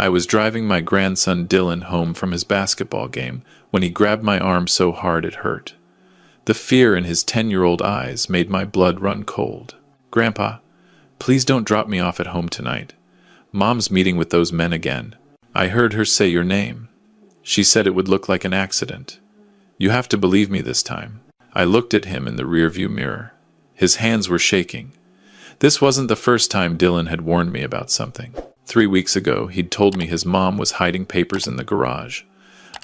I was driving my grandson Dylan home from his basketball game when he grabbed my arm so hard it hurt. The fear in his 10-year-old eyes made my blood run cold. "Grandpa, please don't drop me off at home tonight. Mom's meeting with those men again. I heard her say your name. She said it would look like an accident. You have to believe me this time." I looked at him in the rearview mirror. His hands were shaking. This wasn't the first time Dylan had warned me about something. 3 weeks ago, he'd told me his mom was hiding papers in the garage.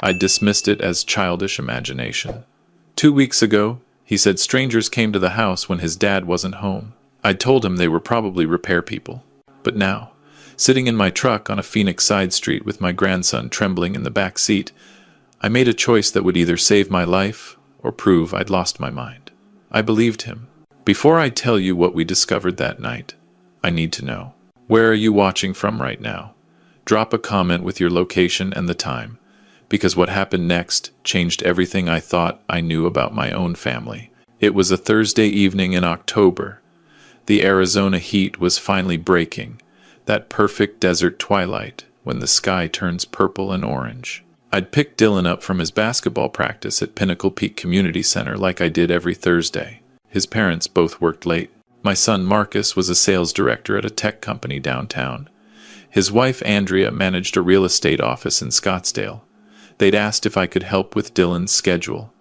I dismissed it as childish imagination. 2 weeks ago, he said strangers came to the house when his dad wasn't home. I told him they were probably repair people. But now, sitting in my truck on a Phoenix side street with my grandson trembling in the back seat, I made a choice that would either save my life or prove I'd lost my mind. I believed him. Before I tell you what we discovered that night, I need to know. Where are you watching from right now? Drop a comment with your location and the time, because what happened next changed everything I thought I knew about my own family. It was a Thursday evening in October. The Arizona heat was finally breaking, that perfect desert twilight when the sky turns purple and orange. I'd picked Dylan up from his basketball practice at Pinnacle Peak Community Center like I did every Thursday. His parents both worked late. My son Marcus was a sales director at a tech company downtown. His wife Andrea managed a real estate office in Scottsdale. They'd asked if I could help with Dylan's schedule,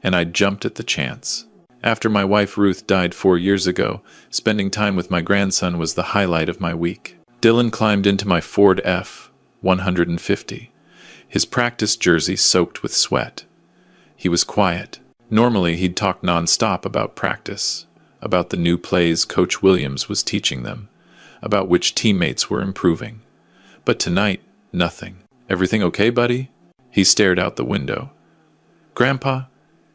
and I jumped at the chance. After my wife Ruth died 4 years ago, spending time with my grandson was the highlight of my week. Dylan climbed into my Ford F-150, his practice jersey soaked with sweat. He was quiet. Normally, he'd talk nonstop about practice, about the new plays Coach Williams was teaching them, about which teammates were improving. But tonight, nothing. "Everything okay, buddy?" He stared out the window. "Grandpa,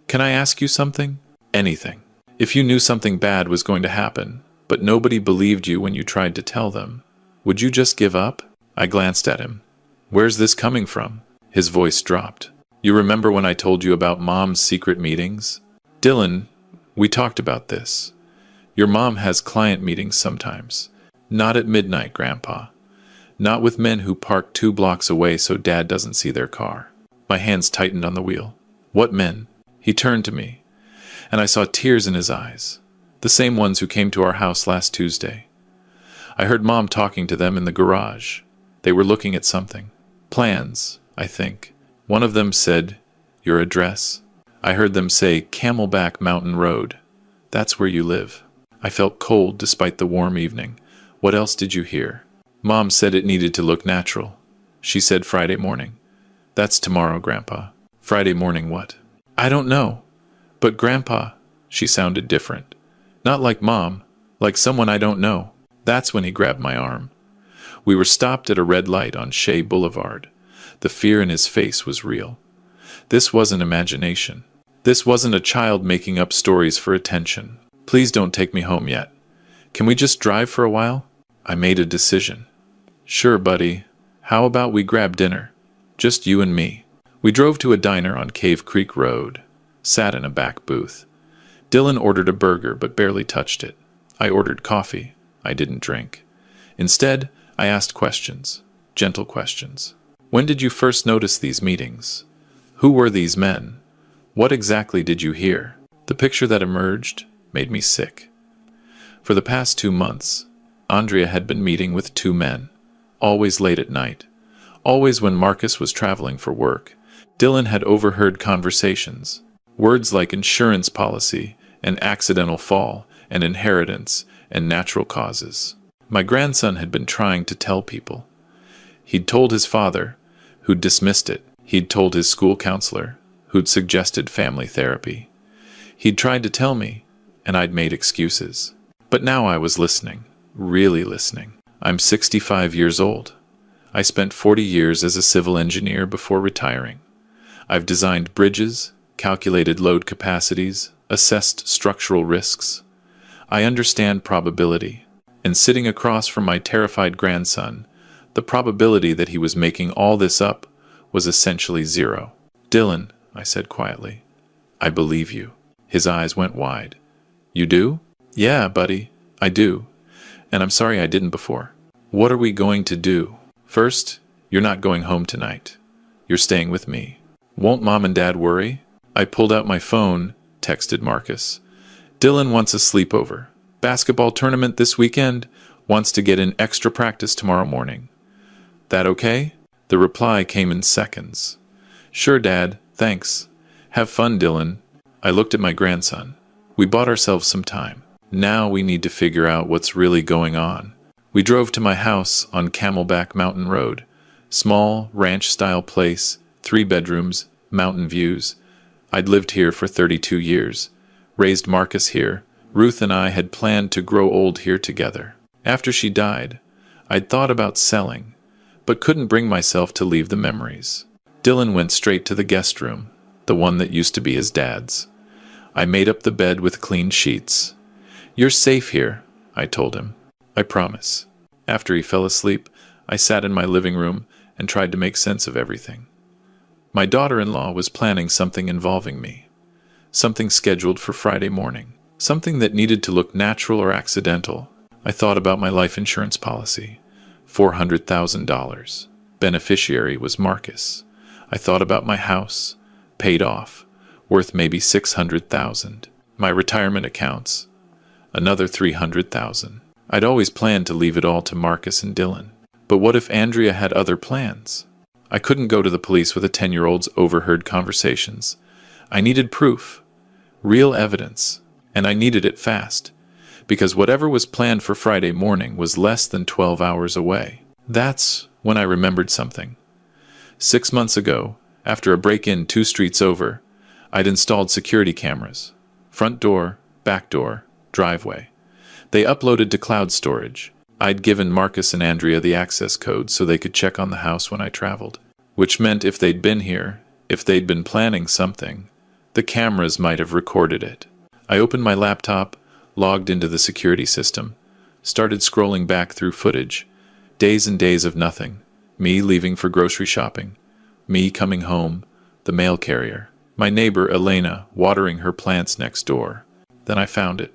can I ask you something?" "Anything. If you knew something bad was going to happen, but nobody believed you when you tried to tell them, would you just give up?" I glanced at him. "Where's this coming from?" His voice dropped. "You remember when I told you about Mom's secret meetings?" "Dylan, we talked about this. Your mom has client meetings sometimes. Not at midnight, Grandpa. Not with men who park 2 blocks away so Dad doesn't see their car." My hands tightened on the wheel. "What men?" He turned to me, and I saw tears in his eyes. "The same ones who came to our house last Tuesday. I heard Mom talking to them in the garage. They were looking at something. Plans, I think. One of them said, 'Your address.' I heard them say Camelback Mountain Road. That's where you live." I felt cold despite the warm evening. "What else did you hear?" "Mom said it needed to look natural. She said Friday morning." "That's tomorrow, Grandpa." "Friday morning what?" "I don't know. But Grandpa," she sounded different. "Not like Mom, like someone I don't know." That's when he grabbed my arm. We were stopped at a red light on Shea Boulevard. The fear in his face was real. This wasn't imagination. This wasn't a child making up stories for attention. "Please don't take me home yet. Can we just drive for a while?" I made a decision. "Sure, buddy. How about we grab dinner? Just you and me." We drove to a diner on Cave Creek Road, sat in a back booth. Dylan ordered a burger but barely touched it. I ordered coffee. I didn't drink. Instead, I asked questions, gentle questions. "When did you first notice these meetings? Who were these men? What exactly did you hear?" The picture that emerged made me sick. For the past 2 months, Andrea had been meeting with 2 men, always late at night, always when Marcus was traveling for work. Dylan had overheard conversations, words like insurance policy, and accidental fall, and inheritance, and natural causes. My grandson had been trying to tell people. He'd told his father, who'd dismissed it. He'd told his school counselor, who'd suggested family therapy. He'd tried to tell me, and I'd made excuses. But now I was listening, really listening. I'm 65 years old. I spent 40 years as a civil engineer before retiring. I've designed bridges, calculated load capacities, assessed structural risks. I understand probability. And sitting across from my terrified grandson, the probability that he was making all this up was essentially 0. "Dylan," I said quietly, "I believe you." His eyes went wide. "You do?" "Yeah, buddy, I do. And I'm sorry I didn't before." "What are we going to do?" "First, You're not going home tonight. You're staying with me. Won't Mom and Dad worry? I pulled out my phone, texted Marcus. Dylan wants a sleepover. Basketball tournament this weekend. Wants to get in extra practice tomorrow morning. That okay? The reply came in seconds. Sure, Dad. Thanks. Have fun, Dylan. I looked at my grandson. We bought ourselves some time. Now we need to figure out what's really going on. We drove to my house on Camelback Mountain Road. Small, ranch-style place, 3 bedrooms, mountain views. I'd lived here for 32 years. Raised Marcus here. Ruth and I had planned to grow old here together. After she died, I'd thought about selling, but couldn't bring myself to leave the memories. Dylan went straight to the guest room, the one that used to be his dad's. I made up the bed with clean sheets. You're safe here, I told him. I promise. After he fell asleep, I sat in my living room and tried to make sense of everything. My daughter-in-law was planning something involving me. Something scheduled for Friday morning. Something that needed to look natural or accidental. I thought about my life insurance policy. $400,000. Beneficiary was Marcus. I thought about my house. Paid off. Worth maybe $600,000. My retirement accounts. Another $300,000. I'd always planned to leave it all to Marcus and Dylan. But what if Andrea had other plans? I couldn't go to the police with a 10-year-old's overheard conversations. I needed proof. Real evidence. And I needed it fast. Because whatever was planned for Friday morning was less than 12 hours away. That's when I remembered something. 6 months ago, after a break-in 2 streets over, I'd installed security cameras. Front door, back door, driveway. They uploaded to cloud storage. I'd given Marcus and Andrea the access code so they could check on the house when I traveled. Which meant if they'd been here, if they'd been planning something, the cameras might have recorded it. I opened my laptop, logged into the security system, started scrolling back through footage. Days and days of nothing. Me leaving for grocery shopping. Me coming home. The mail carrier. My neighbor, Elena, watering her plants next door. Then I found it.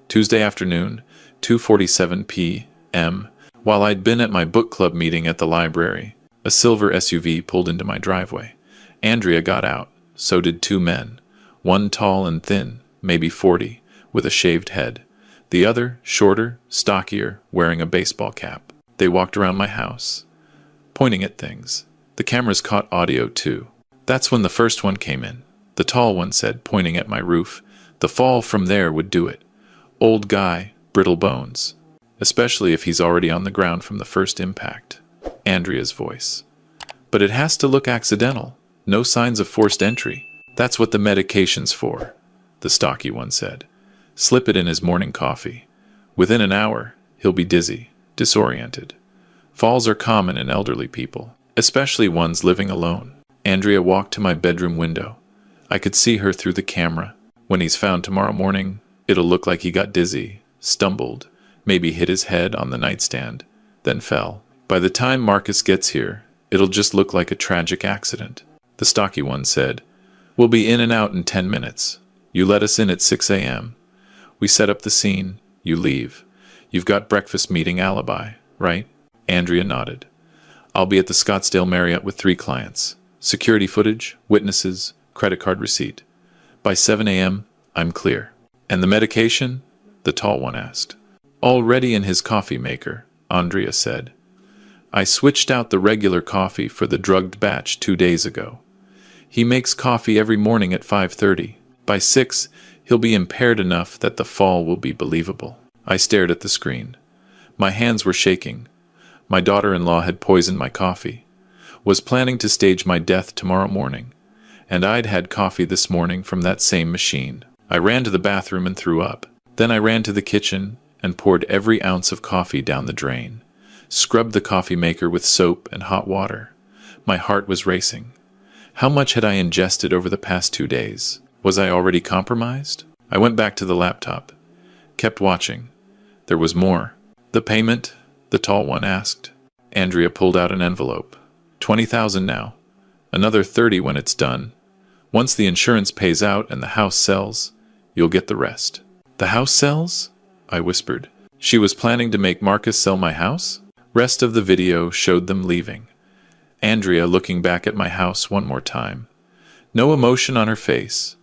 Tuesday afternoon, 2:47 p.m., while I'd been at my book club meeting at the library. A silver SUV pulled into my driveway. Andrea got out. So did 2 men. One tall and thin, maybe 40, with a shaved head. The other, shorter, stockier, wearing a baseball cap. They walked around my house, pointing at things. The cameras caught audio too. That's when the first one came in. The tall one said, pointing at my roof, the fall from there would do it. Old guy, brittle bones. Especially if he's already on the ground from the first impact. Andrea's voice. But it has to look accidental. No signs of forced entry. That's what the medication's for, the stocky one said. Slip it in his morning coffee. Within an hour, he'll be dizzy, disoriented. Falls are common in elderly people, especially ones living alone. Andrea walked to my bedroom window. I could see her through the camera. When he's found tomorrow morning, it'll look like he got dizzy, stumbled, maybe hit his head on the nightstand, then fell. By the time Marcus gets here, it'll just look like a tragic accident. The stocky one said, We'll be in and out in 10 minutes. You let us in at 6 a.m. We set up the scene. You leave. You've got breakfast meeting alibi, right? Andrea nodded. I'll be at the Scottsdale Marriott with 3 clients. Security footage, witnesses, credit card receipt. By 7 a.m., I'm clear. And the medication? The tall one asked. Already in his coffee maker, Andrea said. I switched out the regular coffee for the drugged batch 2 days ago. He makes coffee every morning at 5:30. By 6, he'll be impaired enough that the fall will be believable. I stared at the screen. My hands were shaking. My daughter-in-law had poisoned my coffee. Was planning to stage my death tomorrow morning. And I'd had coffee this morning from that same machine. I ran to the bathroom and threw up. Then I ran to the kitchen and poured every ounce of coffee down the drain. Scrubbed the coffee maker with soap and hot water. My heart was racing. How much had I ingested over the past 2 days? Was I already compromised? I went back to the laptop. Kept watching. There was more. The payment? The tall one asked. Andrea pulled out an envelope. $20,000 now. Another 30 when it's done. Once the insurance pays out and the house sells, you'll get the rest. The house sells? I whispered. She was planning to make Marcus sell my house? Rest of the video showed them leaving. Andrea looking back at my house one more time. No emotion on her face,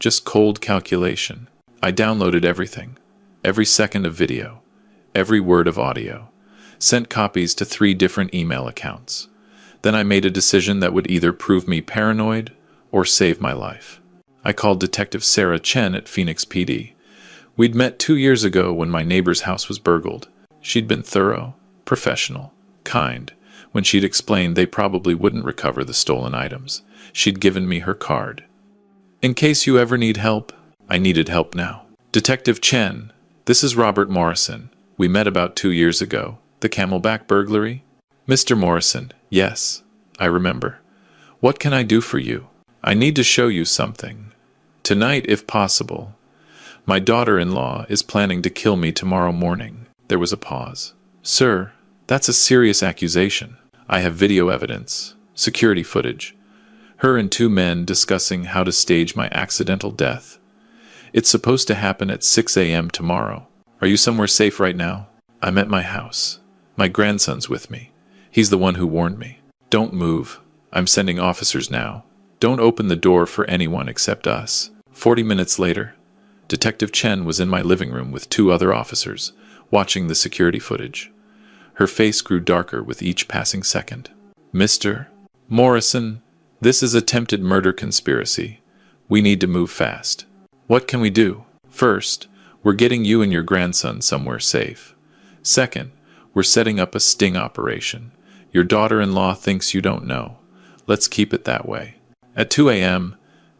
just cold calculation. I downloaded everything, every second of video, every word of audio, sent copies to 3 different email accounts. Then I made a decision that would either prove me paranoid or save my life. I called Detective Sarah Chen at Phoenix PD. We'd met 2 years ago when my neighbor's house was burgled. She'd been thorough, professional, kind. When she'd explained they probably wouldn't recover the stolen items, she'd given me her card. In case you ever need help, I needed help now. Detective Chen, this is Robert Morrison. We met about 2 years ago. The Camelback burglary? Mr. Morrison, yes, I remember. What can I do for you? I need to show you something. Tonight, if possible. My daughter-in-law is planning to kill me tomorrow morning. There was a pause. Sir, that's a serious accusation. I have video evidence, security footage. Her and 2 men discussing how to stage my accidental death. It's supposed to happen at 6 a.m. tomorrow. Are you somewhere safe right now? I'm at my house. My grandson's with me. He's the one who warned me. Don't move. I'm sending officers now. Don't open the door for anyone except us. 40 minutes later, Detective Chen was in my living room with 2 other officers, watching the security footage. Her face grew darker with each passing second. Mr. Morrison, this is attempted murder conspiracy. We need to move fast. What can we do? First, we're getting you and your grandson somewhere safe. Second, we're setting up a sting operation. Your daughter-in-law thinks you don't know. Let's keep it that way. At 2 a.m.,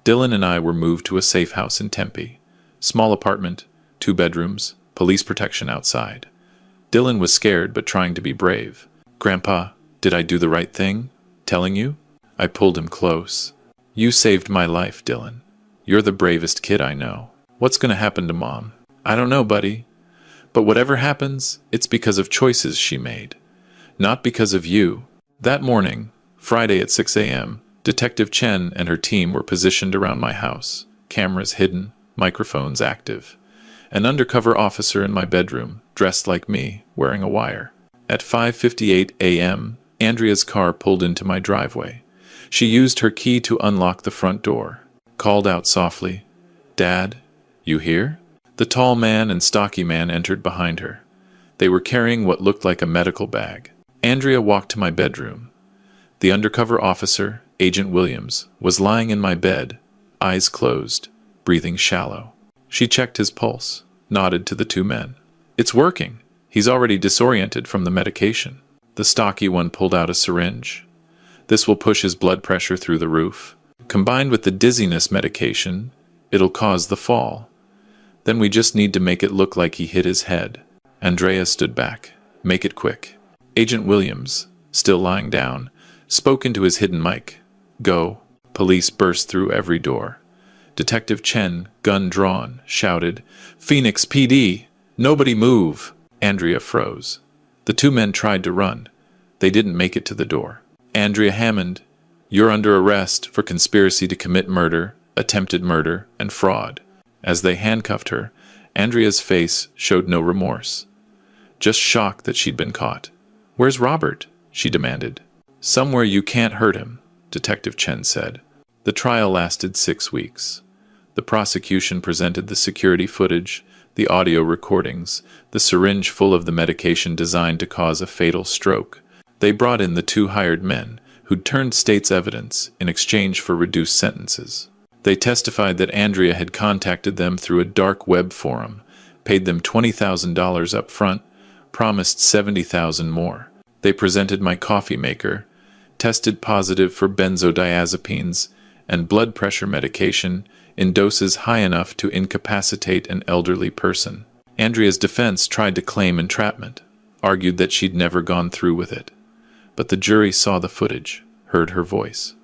Dylan and I were moved to a safe house in Tempe. Small apartment, 2 bedrooms, police protection outside. Dylan was scared but trying to be brave. Grandpa, did I do the right thing? Telling you? I pulled him close. You saved my life, Dylan. You're the bravest kid I know. What's going to happen to Mom? I don't know, buddy. But whatever happens, it's because of choices she made. Not because of you. That morning, Friday at 6 a.m., Detective Chen and her team were positioned around my house. Cameras hidden, microphones active. An undercover officer in my bedroom, dressed like me, wearing a wire. At 5:58 a.m., Andrea's car pulled into my driveway. She used her key to unlock the front door. Called out softly, "Dad, you here?" The tall man and stocky man entered behind her. They were carrying what looked like a medical bag. Andrea walked to my bedroom. The undercover officer, Agent Williams, was lying in my bed, eyes closed, breathing shallow. She checked his pulse, nodded to the 2 men. It's working. He's already disoriented from the medication. The stocky one pulled out a syringe. This will push his blood pressure through the roof. Combined with the dizziness medication, it'll cause the fall. Then we just need to make it look like he hit his head. Andrea stood back. Make it quick. Agent Williams, still lying down, spoke into his hidden mic. Go. Police burst through every door. Detective Chen, gun drawn, shouted, "Phoenix PD! Nobody move!" Andrea froze. The 2 men tried to run. They didn't make it to the door. Andrea Hammond, you're under arrest for conspiracy to commit murder, attempted murder, and fraud. As they handcuffed her, Andrea's face showed no remorse. Just shock that she'd been caught. Where's Robert? She demanded. Somewhere you can't hurt him, Detective Chen said. The trial lasted 6 weeks. The prosecution presented the security footage, the audio recordings, the syringe full of the medication designed to cause a fatal stroke. They brought in the 2 hired men, who'd turned state's evidence in exchange for reduced sentences. They testified that Andrea had contacted them through a dark web forum, paid them $20,000 up front, promised $70,000 more. They presented my coffee maker, tested positive for benzodiazepines and blood pressure medication in doses high enough to incapacitate an elderly person. Andrea's defense tried to claim entrapment, argued that she'd never gone through with it. But the jury saw the footage, heard her voice.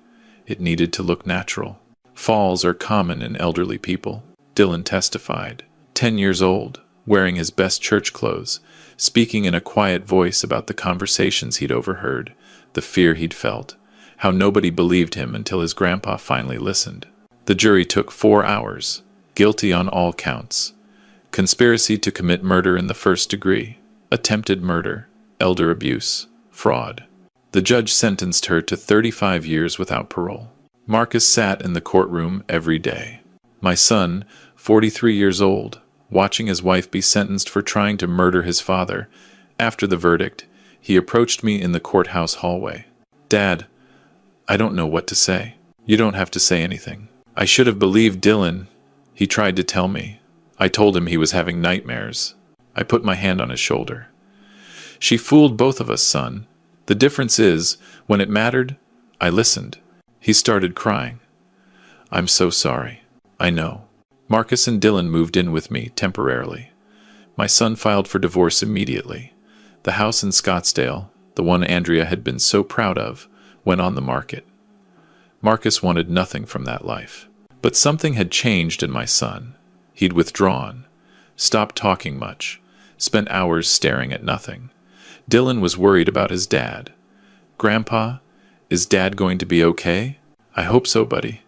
It needed to look natural. Falls are common in elderly people. Dylan testified, 10 years old, wearing his best church clothes, speaking in a quiet voice about the conversations he'd overheard, the fear he'd felt, how nobody believed him until his grandpa finally listened. The jury took 4 hours, guilty on all counts. Conspiracy to commit murder in the 1st degree, attempted murder, elder abuse, fraud. The judge sentenced her to 35 years without parole. Marcus sat in the courtroom every day. My son, 43 years old, watching his wife be sentenced for trying to murder his father. After the verdict, he approached me in the courthouse hallway. "Dad, I don't know what to say." "You don't have to say anything." "I should have believed Dylan. He tried to tell me. I told him he was having nightmares." I put my hand on his shoulder. "She fooled both of us, son. The difference is, when it mattered, I listened." He started crying. "I'm so sorry." "I know." Marcus and Dylan moved in with me temporarily. My son filed for divorce immediately. The house in Scottsdale, the one Andrea had been so proud of, went on the market. Marcus wanted nothing from that life. But something had changed in my son. He'd withdrawn, stopped talking much, spent hours staring at nothing. Dylan was worried about his dad. "Grandpa, is Dad going to be okay?" "I hope so, buddy.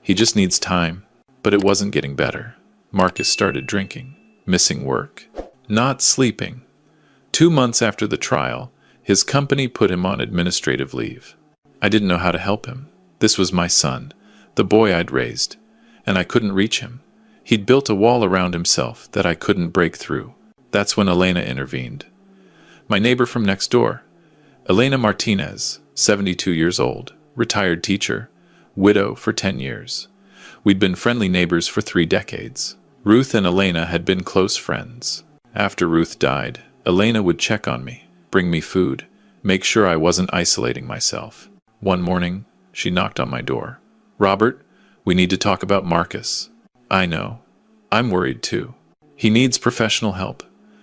He just needs time." But it wasn't getting better. Marcus started drinking, missing work, not sleeping. 2 months after the trial, his company put him on administrative leave. I didn't know how to help him. This was my son, the boy I'd raised, and I couldn't reach him. He'd built a wall around himself that I couldn't break through. That's when Elena intervened. My neighbor from next door, Elena Martinez, 72 years old, retired teacher, widow for 10 years. We'd been friendly neighbors for 3 decades. Ruth and Elena had been close friends. After Ruth died, Elena would check on me, bring me food, make sure I wasn't isolating myself. One morning, she knocked on my door. "Robert, we need to talk about Marcus." "I know. I'm worried too. He needs professional help.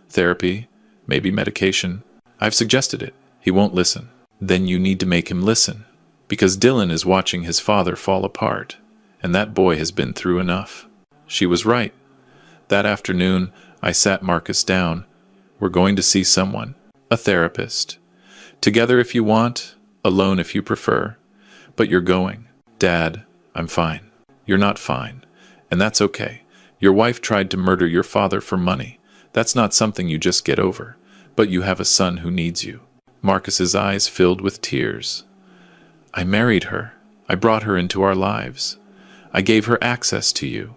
Therapy, maybe medication. I've suggested it. He won't listen." "Then you need to make him listen. Because Dylan is watching his father fall apart, and that boy has been through enough." She was right. That afternoon, I sat Marcus down. "We're going to see someone. A therapist. Together if you want, alone if you prefer. But you're going." "Dad, I'm fine." "You're not fine. And that's okay. Your wife tried to murder your father for money. That's not something you just get over. But you have a son who needs you." Marcus's eyes filled with tears. "I married her. I brought her into our lives. I gave her access to you.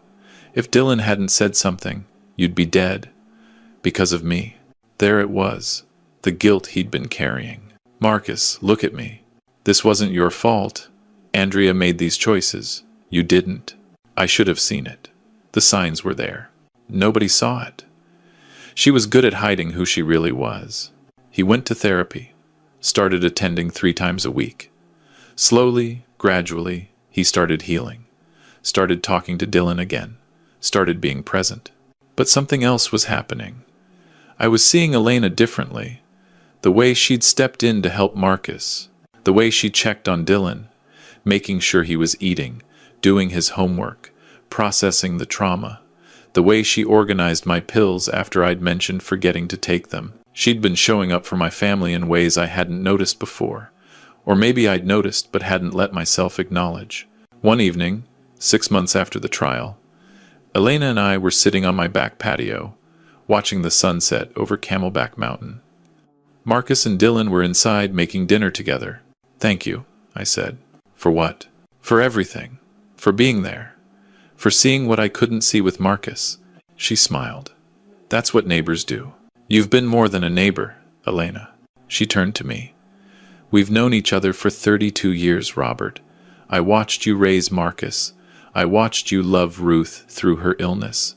If Dylan hadn't said something, you'd be dead. Because of me." There it was, the guilt he'd been carrying. "Marcus, look at me. This wasn't your fault. Andrea made these choices. You didn't. I should have seen it. The signs were there. Nobody saw it. She was good at hiding who she really was." He went to therapy, started attending 3 times a week. Slowly, gradually, he started healing, started talking to Dylan again, started being present. But something else was happening. I was seeing Elena differently. The way she'd stepped in to help Marcus, the way she checked on Dylan, making sure he was eating, doing his homework, processing the trauma, the way she organized my pills after I'd mentioned forgetting to take them. She'd been showing up for my family in ways I hadn't noticed before. Or maybe I'd noticed but hadn't let myself acknowledge. One evening, 6 months after the trial, Elena and I were sitting on my back patio, watching the sunset over Camelback Mountain. Marcus and Dylan were inside making dinner together. "Thank you," I said. "For what?" "For everything. For being there. For seeing what I couldn't see with Marcus." She smiled. "That's what neighbors do." "You've been more than a neighbor, Elena." She turned to me. "We've known each other for 32 years, Robert. I watched you raise Marcus. I watched you love Ruth through her illness.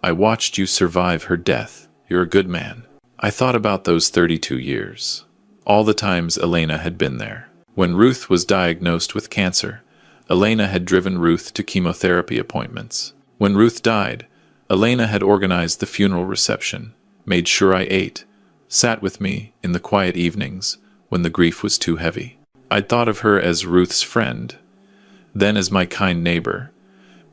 I watched you survive her death. You're a good man." I thought about those 32 years. All the times Elena had been there. When Ruth was diagnosed with cancer, Elena had driven Ruth to chemotherapy appointments. When Ruth died, Elena had organized the funeral reception, made sure I ate, sat with me in the quiet evenings when the grief was too heavy. I'd thought of her as Ruth's friend, then as my kind neighbor.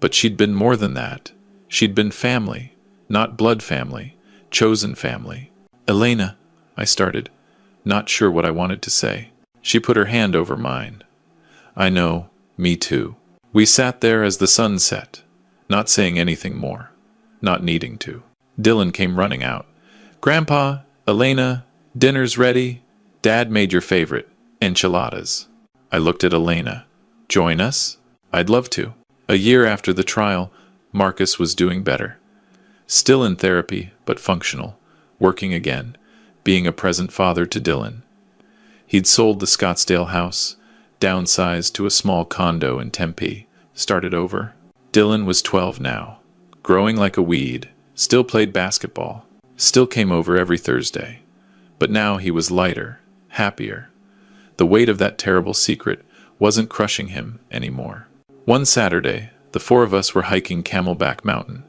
But she'd been more than that. She'd been family, not blood family, chosen family. "Elena," I started, not sure what I wanted to say. She put her hand over mine. "I know, me too." We sat there as the sun set, not saying anything more, not needing to. Dylan came running out. "Grandpa, Elena, dinner's ready. Dad made your favorite. Enchiladas. I looked at Elena. Join us? I'd love to. A year after the trial, Marcus was doing better. Still in therapy, but functional, working again, being a present father to Dylan. He'd sold the Scottsdale house, downsized to a small condo in Tempe, started over. Dylan was 12 now, growing like a weed, still played basketball, still came over every Thursday. But now he was lighter, happier. The weight of that terrible secret wasn't crushing him anymore. One Saturday, the four of us were hiking Camelback Mountain.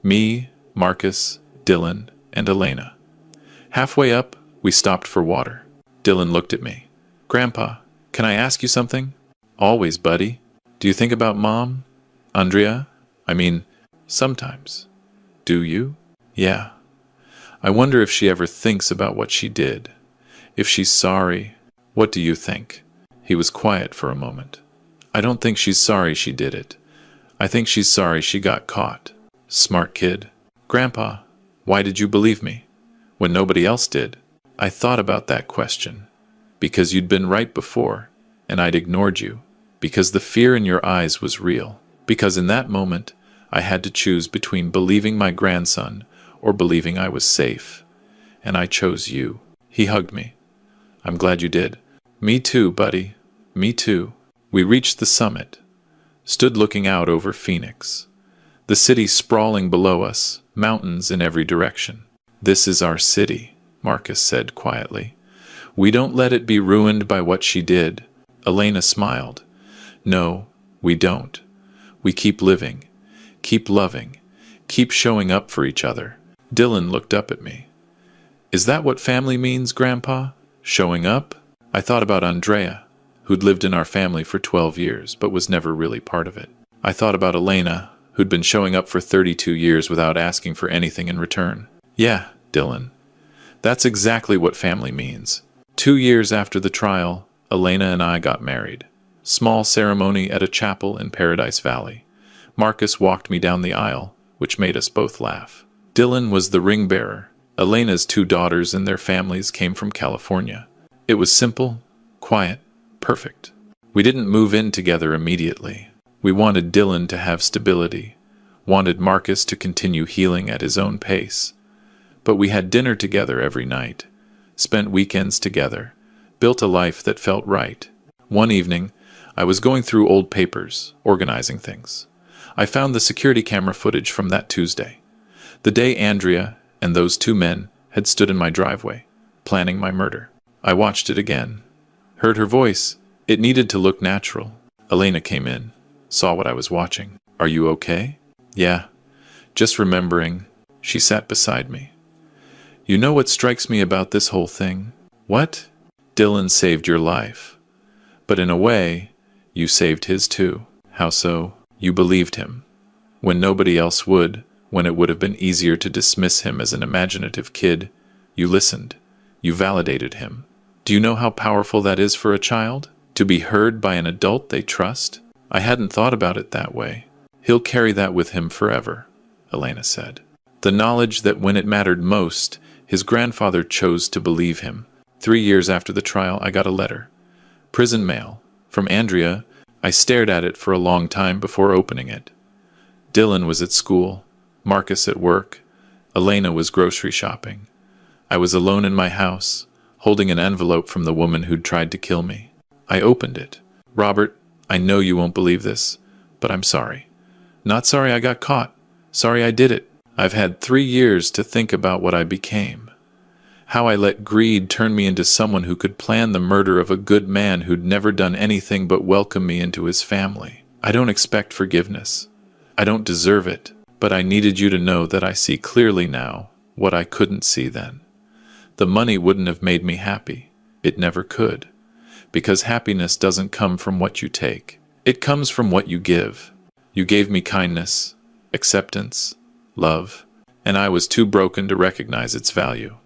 Me, Marcus, Dylan, and Elena. Halfway up, we stopped for water. Dylan looked at me. Grandpa, can I ask you something? Always, buddy. Do you think about Mom? Andrea? I mean, sometimes. Do you? Yeah. I wonder if she ever thinks about what she did. If she's sorry. What do you think? He was quiet for a moment. I don't think she's sorry she did it. I think she's sorry she got caught. Smart kid. Grandpa, why did you believe me? When nobody else did. I thought about that question. Because you'd been right before, and I'd ignored you. Because the fear in your eyes was real. Because in that moment, I had to choose between believing my grandson or believing I was safe. And I chose you. He hugged me. I'm glad you did. Me too, buddy. Me too. We reached the summit, stood looking out over Phoenix. The city sprawling below us, mountains in every direction. This is our city, Marcus said quietly. We don't let it be ruined by what she did. Elena smiled. No, we don't. We keep living, keep loving, keep showing up for each other. Dylan looked up at me. Is that what family means, Grandpa? Showing up? I thought about Andrea, who'd lived in our family for 12 years, but was never really part of it. I thought about Elena, who'd been showing up for 32 years without asking for anything in return. Yeah, Dylan. That's exactly what family means. 2 years after the trial, Elena and I got married. Small ceremony at a chapel in Paradise Valley. Marcus walked me down the aisle, which made us both laugh. Dylan was the ring bearer. Elena's 2 daughters and their families came from California. It was simple, quiet, perfect. We didn't move in together immediately. We wanted Dylan to have stability, wanted Marcus to continue healing at his own pace. But we had dinner together every night, spent weekends together, built a life that felt right. One evening, I was going through old papers, organizing things. I found the security camera footage from that Tuesday, the day Andrea and those 2 men had stood in my driveway, planning my murder. I watched it again, heard her voice. It needed to look natural. Elena came in, saw what I was watching. Are you okay? Yeah, just remembering. She sat beside me. You know what strikes me about this whole thing? What? Dylan saved your life. But in a way, you saved his too. How so? You believed him. When nobody else would, when it would have been easier to dismiss him as an imaginative kid, you listened. You validated him. Do you know how powerful that is for a child? To be heard by an adult they trust? I hadn't thought about it that way. He'll carry that with him forever, Elena said. The knowledge that when it mattered most, his grandfather chose to believe him. 3 years after the trial, I got a letter. Prison mail. From Andrea. I stared at it for a long time before opening it. Dylan was at school, Marcus at work, Elena was grocery shopping. I was alone in my house, holding an envelope from the woman who'd tried to kill me. I opened it. Robert, I know you won't believe this, but I'm sorry. Not sorry I got caught. Sorry I did it. I've had 3 years to think about what I became. How I let greed turn me into someone who could plan the murder of a good man who'd never done anything but welcome me into his family. I don't expect forgiveness. I don't deserve it, but I needed you to know that I see clearly now what I couldn't see then. The money wouldn't have made me happy. It never could. Because happiness doesn't come from what you take. It comes from what you give. You gave me kindness, acceptance, love, and I was too broken to recognize its value.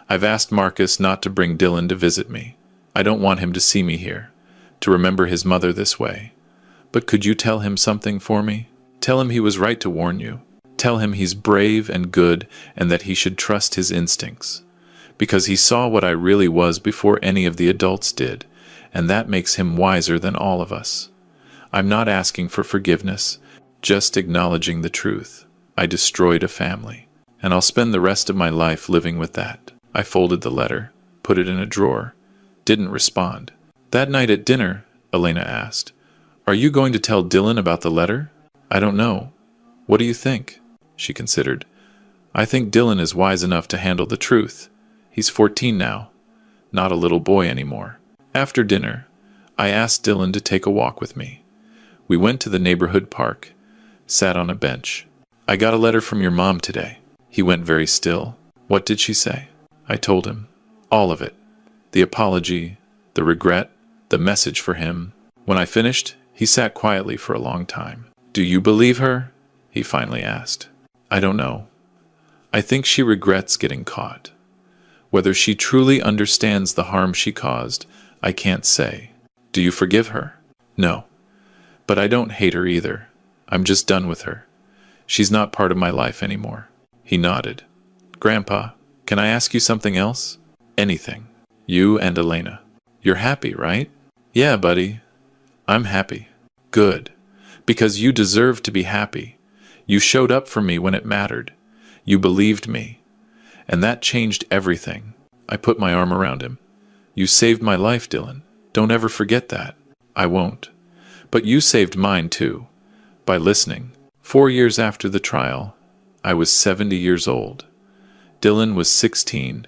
I've asked Marcus not to bring Dylan to visit me. I don't want him to see me here, to remember his mother this way. But could you tell him something for me? Tell him he was right to warn you. Tell him he's brave and good and that he should trust his instincts. Because he saw what I really was before any of the adults did, and that makes him wiser than all of us. I'm not asking for forgiveness, just acknowledging the truth. I destroyed a family, and I'll spend the rest of my life living with that. I folded the letter, put it in a drawer, didn't respond. That night at dinner, Elena asked, "Are you going to tell Dylan about the letter?" "I don't know. What do you think?" She considered. "I think Dylan is wise enough to handle the truth. He's 14 now, not a little boy anymore." After dinner, I asked Dylan to take a walk with me. We went to the neighborhood park, sat on a bench. "I got a letter from your mom today." He went very still. "What did she say?" I told him. All of it. The apology, the regret, the message for him. When I finished, he sat quietly for a long time. "Do you believe her?" he finally asked. "I don't know. I think she regrets getting caught. Whether she truly understands the harm she caused, I can't say." "Do you forgive her?" "No. But I don't hate her either. I'm just done with her. She's not part of my life anymore." He nodded. "Grandpa, can I ask you something else?" "Anything." "You and Elena. You're happy, right?" "Yeah, buddy. I'm happy." "Good. Because you deserve to be happy. You showed up for me when it mattered. You believed me. And that changed everything." I put my arm around him. "You saved my life, Dylan. Don't ever forget that." "I won't. But you saved mine too, by listening." 4 years after the trial, I was 70 years old. Dylan was 16,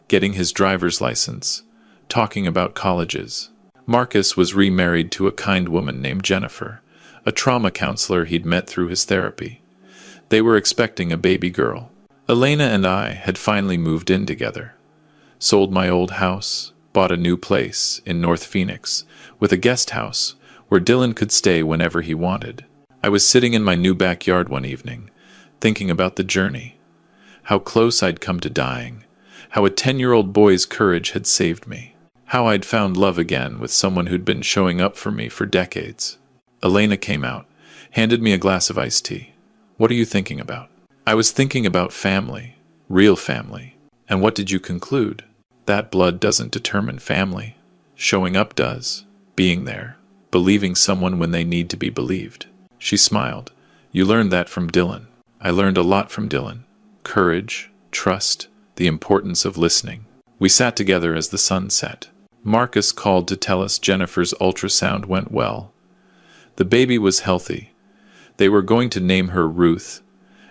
getting his driver's license, talking about colleges. Marcus was remarried to a kind woman named Jennifer, a trauma counselor he'd met through his therapy. They were expecting a baby girl. Elena and I had finally moved in together. Sold my old house, bought a new place in North Phoenix, with a guest house where Dylan could stay whenever he wanted. I was sitting in my new backyard one evening, thinking about the journey, how close I'd come to dying, how a 10-year-old boy's courage had saved me, how I'd found love again with someone who'd been showing up for me for decades. Elena came out, handed me a glass of iced tea. "What are you thinking about?" "I was thinking about family, real family." "And what did you conclude?" "That blood doesn't determine family. Showing up does. Being there. Believing someone when they need to be believed." She smiled. "You learned that from Dylan." "I learned a lot from Dylan. Courage, trust, the importance of listening." We sat together as the sun set. Marcus called to tell us Jennifer's ultrasound went well. The baby was healthy. They were going to name her Ruth,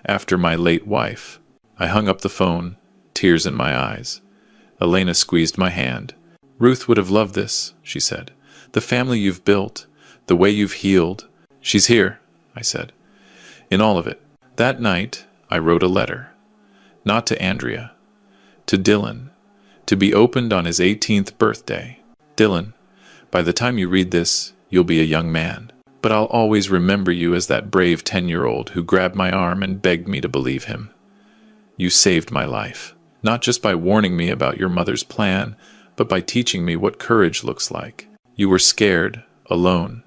after my late wife. I hung up the phone, tears in my eyes. Elena squeezed my hand. "Ruth would have loved this," she said. "The family you've built, the way you've healed." "She's here," I said. "In all of it." That night, I wrote a letter. Not to Andrea. To Dylan. To be opened on his 18th birthday. "Dylan, by the time you read this, you'll be a young man. But I'll always remember you as that brave 10-year-old who grabbed my arm and begged me to believe him. You saved my life, not just by warning me about your mother's plan, but by teaching me what courage looks like. You were scared, alone,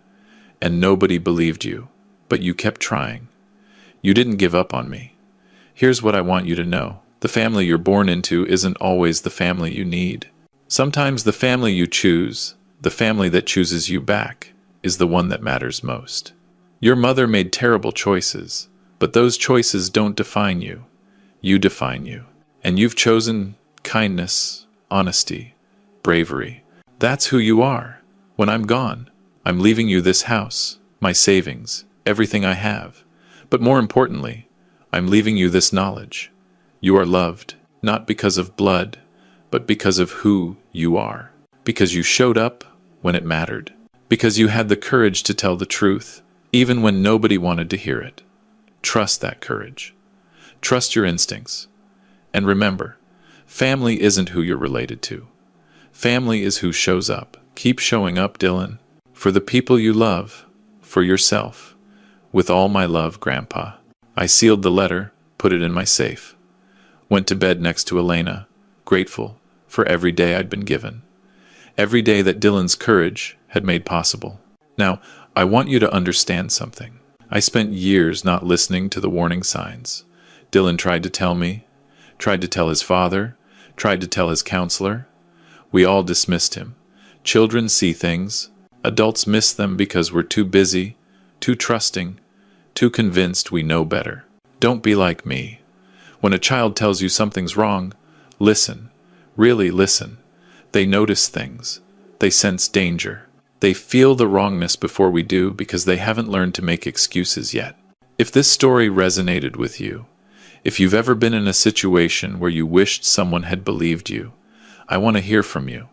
and nobody believed you, but you kept trying. You didn't give up on me. Here's what I want you to know. The family you're born into isn't always the family you need. Sometimes the family you choose, the family that chooses you back, is the one that matters most. Your mother made terrible choices, but those choices don't define you. You define you. And you've chosen kindness, honesty, bravery. That's who you are. When I'm gone, I'm leaving you this house, my savings, everything I have. But more importantly, I'm leaving you this knowledge. You are loved, not because of blood, but because of who you are. Because you showed up when it mattered. Because you had the courage to tell the truth, even when nobody wanted to hear it. Trust that courage. Trust your instincts. And remember, family isn't who you're related to. Family is who shows up. Keep showing up, Dylan. For the people you love, for yourself. With all my love, Grandpa. I sealed the letter, put it in my safe. Went to bed next to Elena, grateful for every day I'd been given. Every day that Dylan's courage had made possible. Now, I want you to understand something. I spent years not listening to the warning signs. Dylan tried to tell me, tried to tell his father, tried to tell his counselor. We all dismissed him, Children see things. Adults miss them because we're too busy, too trusting, too convinced we know better. Don't be like me. When a child tells you something's wrong, listen. Really listen. They notice things. They sense danger. They feel the wrongness before we do because they haven't learned to make excuses yet. If this story resonated with you, if you've ever been in a situation where you wished someone had believed you, I want to hear from you.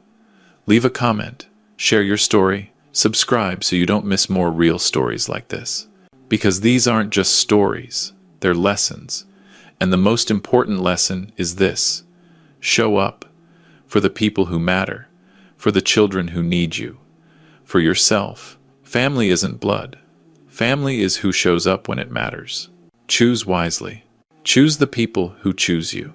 Leave a comment, share your story, subscribe so you don't miss more real stories like this. Because these aren't just stories, they're lessons. And the most important lesson is this: show up for the people who matter, for the children who need you, for yourself. Family isn't blood. Family is who shows up when it matters. Choose wisely. Choose the people who choose you.